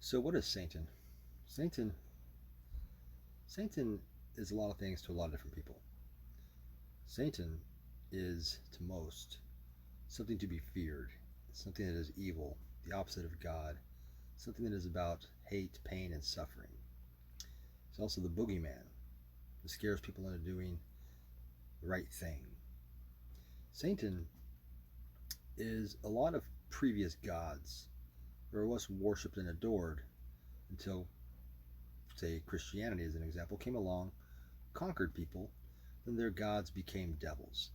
So what is Satan? Satan Satan is a lot of things to a lot of different people. Satan is to most something to be feared, something that is evil, the opposite of God, something that is about hate, pain, and suffering. It's also the boogeyman that scares people into doing the right thing. Satan is a lot of previous gods or was worshipped and adored until, say, Christianity as an example, came along, conquered people, then their gods became devils.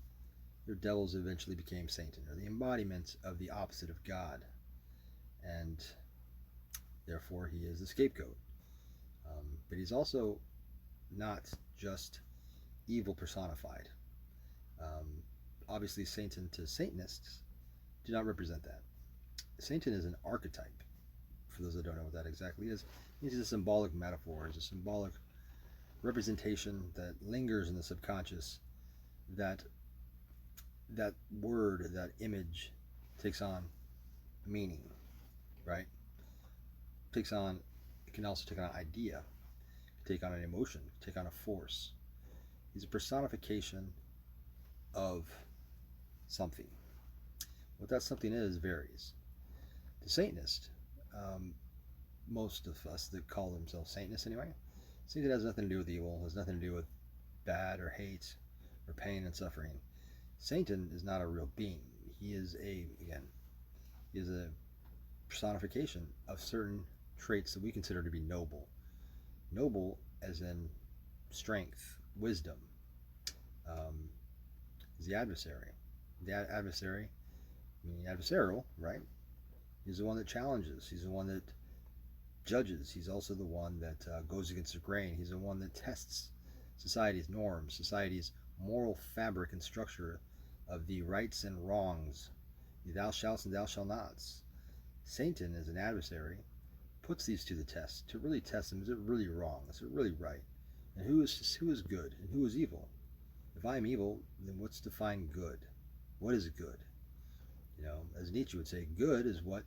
Their devils eventually became Satan, or the embodiment of the opposite of God, and therefore he is the scapegoat. But he's also not just evil personified. Um, Obviously, Satan to Satanists do not represent that. Satan is an archetype. For those that don't know what that exactly is, it's a symbolic metaphor. It's a symbolic representation that lingers in the subconscious. That word, that image, takes on meaning, right? Takes on. It can also take on an idea, take on an emotion, take on a force. He's a personification of something. What that something is varies. The Satanist, um, most of us that call themselves Satanists anyway, think it has nothing to do with evil, has nothing to do with bad or hate or pain and suffering. Satan is not a real being. He is he is a personification of certain traits that we consider to be noble. Noble as in strength, wisdom, um, is the adversary. The adversary, meaning adversarial, right? He's the one that challenges. He's the one that judges. He's also the one that goes against the grain. He's the one that tests society's norms, society's moral fabric and structure of the rights and wrongs, the thou shalt and thou shalt nots. Satan, as an adversary, puts these to the test to really test them. Is it really wrong? Is it really right? And who is good and who is evil? If I'm evil, then what's defined good? What is good? As Nietzsche would say, good is what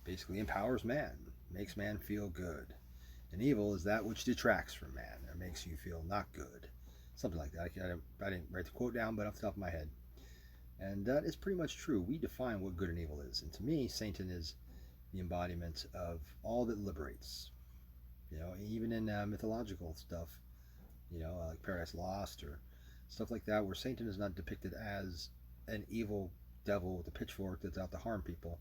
basically empowers man, makes man feel good. And evil is that which detracts from man or makes you feel not good. Something like that. I didn't write the quote down, but off the top of my head. And that is pretty much true. We define what good and evil is. And to me, Satan is the embodiment of all that liberates. Even in mythological stuff, like Paradise Lost or stuff like that, where Satan is not depicted as an evil devil with a pitchfork that's out to harm people,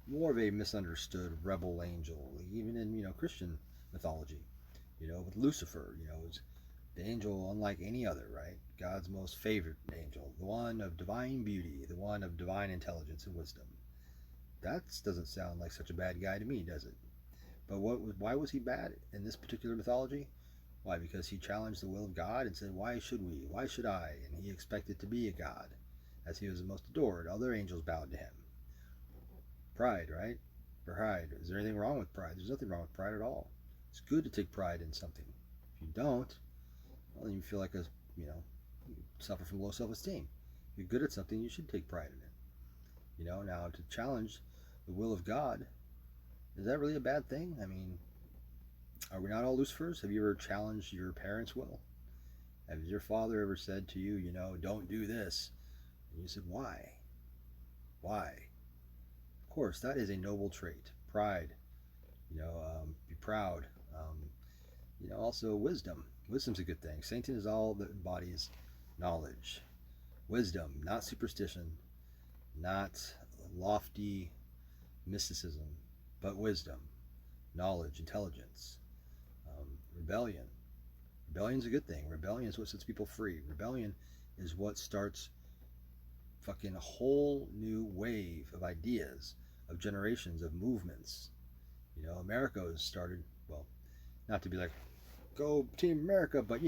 more of a misunderstood rebel angel. Even in Christian mythology, with Lucifer, is the angel unlike any other, right? God's most favored angel, the one of divine beauty, the one of divine intelligence and wisdom. That doesn't sound like such a bad guy to me, does it? But why was he bad in this particular mythology? Why? Because he challenged the will of God and said, why should we? Why should I? And he expected to be a god, as he was the most adored. Other angels bowed to him. Pride, right? Pride. Is there anything wrong with pride? There's nothing wrong with pride at all. It's good to take pride in something. If you don't, well, then you feel like you suffer from low self-esteem. If you're good at something, you should take pride in it. Now to challenge the will of God, is that really a bad thing? I mean, are we not all Lucifers? Have you ever challenged your parents' will? Has your father ever said to you, don't do this? And you said, why? Why? Of course, that is a noble trait. Pride. Be proud. Also wisdom. Wisdom's a good thing. Satan is all that embodies knowledge. Wisdom, not superstition, not lofty mysticism, but wisdom, knowledge, intelligence, rebellion. Rebellion's a good thing. Rebellion is what sets people free. Rebellion is what starts fucking a whole new wave of ideas, of generations, of movements. America has started, well, not to be like, go Team America, but,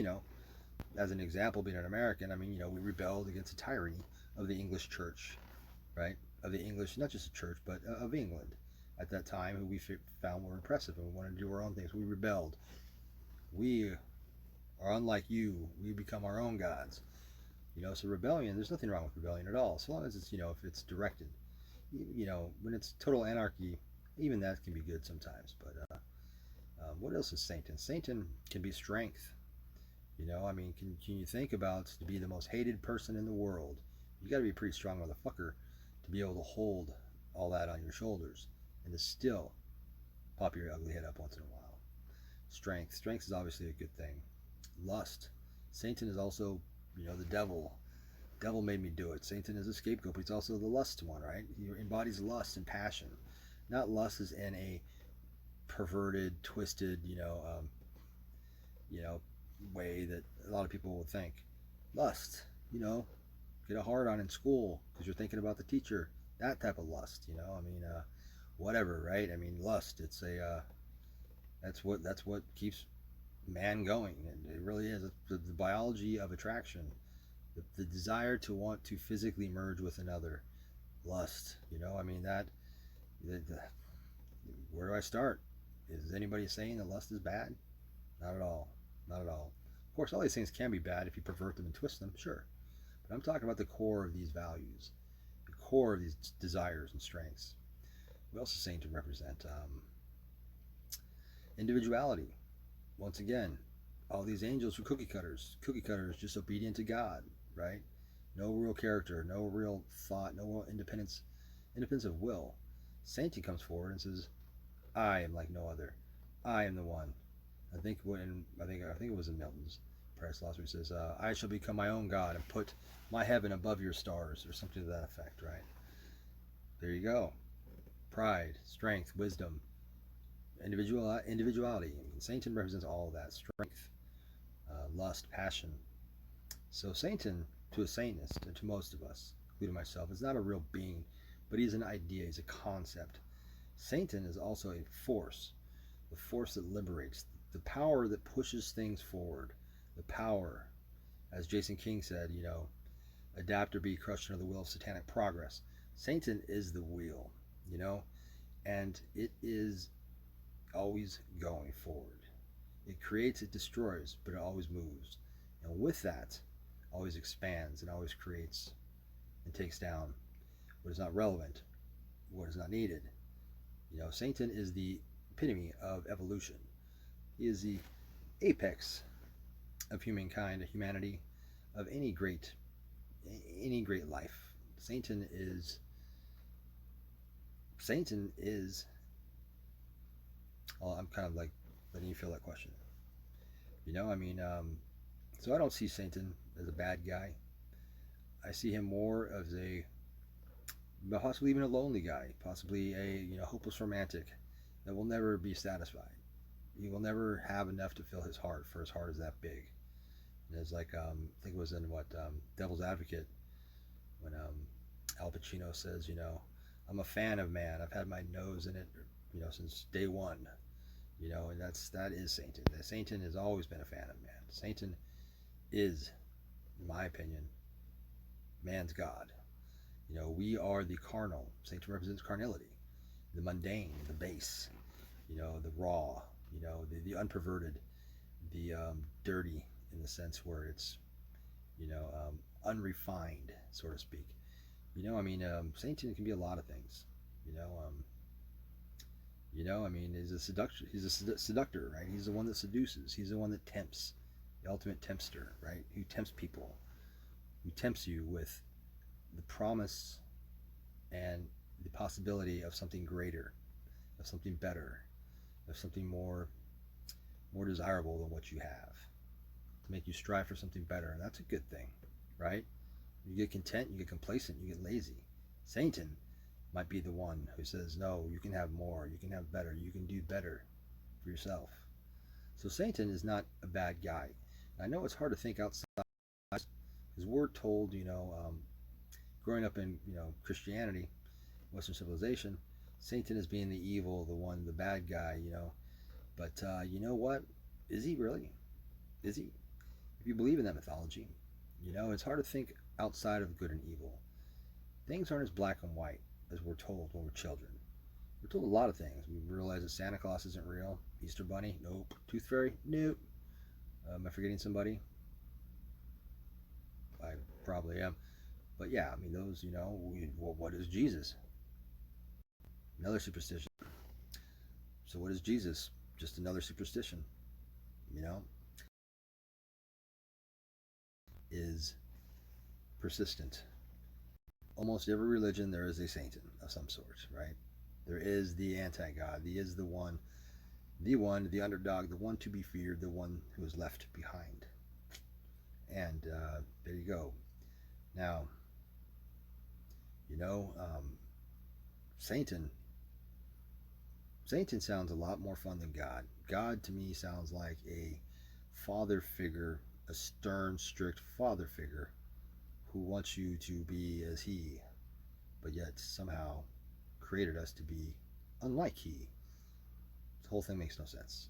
as an example, being an American, I mean, we rebelled against the tyranny of the English church, right? Of the English, not just the church, but of England at that time, who we found were oppressive and we wanted to do our own things. We rebelled. We are unlike you. We become our own gods. So rebellion, there's nothing wrong with rebellion at all, so long as it's, if it's directed. When it's total anarchy, even that can be good sometimes. But What else is Satan? Satan can be strength. I mean, can you think about to be the most hated person in the world? You got to be a pretty strong motherfucker to be able to hold all that on your shoulders and to still pop your ugly head up once in a while. Strength. Strength is obviously a good thing. Lust. Satan is also, the devil. Devil made me do it. Satan is a scapegoat, but he's also the lust one, right? He embodies lust and passion. Not lust as in a perverted, twisted, way that a lot of people will think. Lust, get a hard on in school because you're thinking about the teacher. That type of lust, I mean, whatever, right? I mean, lust. It's a that's what keeps man going. It really is. The biology of attraction, the desire to want to physically merge with another. Lust, I mean that where do I start? Is anybody saying that lust is bad? Not at all. Not at all. Of course, all these things can be bad if you pervert them and twist them, sure. But I'm talking about the core of these values, the core of these desires and strengths. We also seem to represent individuality. Once again, all these angels were cookie cutters just obedient to God, right? No real character, no real thought, no real independence of will. Satan comes forward and says, I am like no other. I am the one. I think it was in Milton's Paradise Lost where he says, I shall become my own God and put my heaven above your stars, or something to that effect, right? There you go. Pride, strength, wisdom, individuality. I mean, Satan represents all of that. Strength, lust, passion. So Satan, to a Satanist, and to most of us, including myself, is not a real being, but he's an idea, he's a concept. Satan is also a force, the force that liberates, the power that pushes things forward, the power, as Jason King said, adapt or be crushed under the will of satanic progress. Satan is the wheel, and it is always going forward. It creates, it destroys, but it always moves. And with that, always expands and always creates and takes down what is not relevant, what is not needed. Satan is the epitome of evolution. He is the apex of humanity, of any great life. Satan is. Well, I'm kind of like letting you feel that question. I mean, so I don't see Satan as a bad guy. I see him more as a possibly even a lonely guy, possibly a hopeless romantic that will never be satisfied. He will never have enough to fill his heart, for his heart is that big. And it's like I think it was in Devil's Advocate when Al Pacino says, I'm a fan of man. I've had my nose in it, since day one. And that is Satan. Satan has always been a fan of man. Satan is, in my opinion, man's God. We are the carnal. Satan represents carnality, the mundane, the base, the raw, the unperverted, the dirty, in the sense where it's, unrefined, so to speak. Satan can be a lot of things. He's a seductor. He's a seductor, right? He's the one that seduces. He's the one that tempts, the ultimate tempter, right? Who tempts people, who tempts you with the promise and the possibility of something greater, of something better, of something more desirable than what you have, to make you strive for something better, and that's a good thing, right? You get content, you get complacent, you get lazy. Satan might be the one who says, no, you can have more, you can have better, you can do better for yourself. So Satan is not a bad guy. I know it's hard to think outside, because we're told, growing up in Christianity, Western civilization, Satan is being the evil, the one, the bad guy, But you know what? Is he really? Is he? If you believe in that mythology, it's hard to think outside of good and evil. Things aren't as black and white as we're told when we're children. We're told a lot of things. We realize that Santa Claus isn't real. Easter Bunny? Nope. Tooth Fairy? Nope. Am I forgetting somebody? I probably am. But yeah, those, what is Jesus? Another superstition. So what is Jesus? just another superstition, you know, is persistent. Almost every religion there is a Satan of some sort, right? There is the anti-God. He is the underdog, the one to be feared, the one who is left behind. And there you go. Now, you know, Satan. Satan sounds a lot more fun than God. God to me sounds like a father figure, a stern, strict father figure who wants you to be as he, but yet somehow created us to be unlike he. The whole thing makes no sense.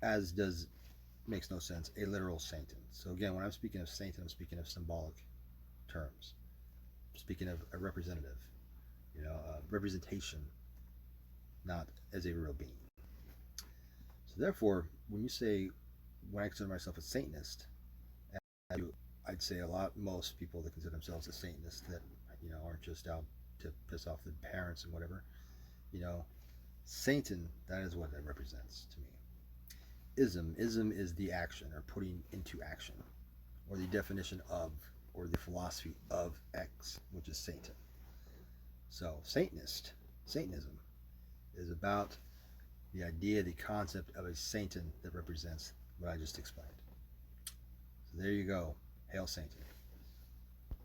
As does makes no sense a literal Satan. So again, when I'm speaking of Satan, I'm speaking of symbolic terms. I'm speaking of a representative, a representation, not as a real being. So therefore, when you say, when I consider myself a Satanist, I'd say most people that consider themselves a Satanist that aren't just out to piss off the parents and whatever, you know, Satan, that is what it represents to me. Ism is the action or putting into action, or the definition of, or the philosophy of X, which is Satan. So Satanism is about the idea, the concept of a Satan that represents what I just explained. So there you go. Hail Satan.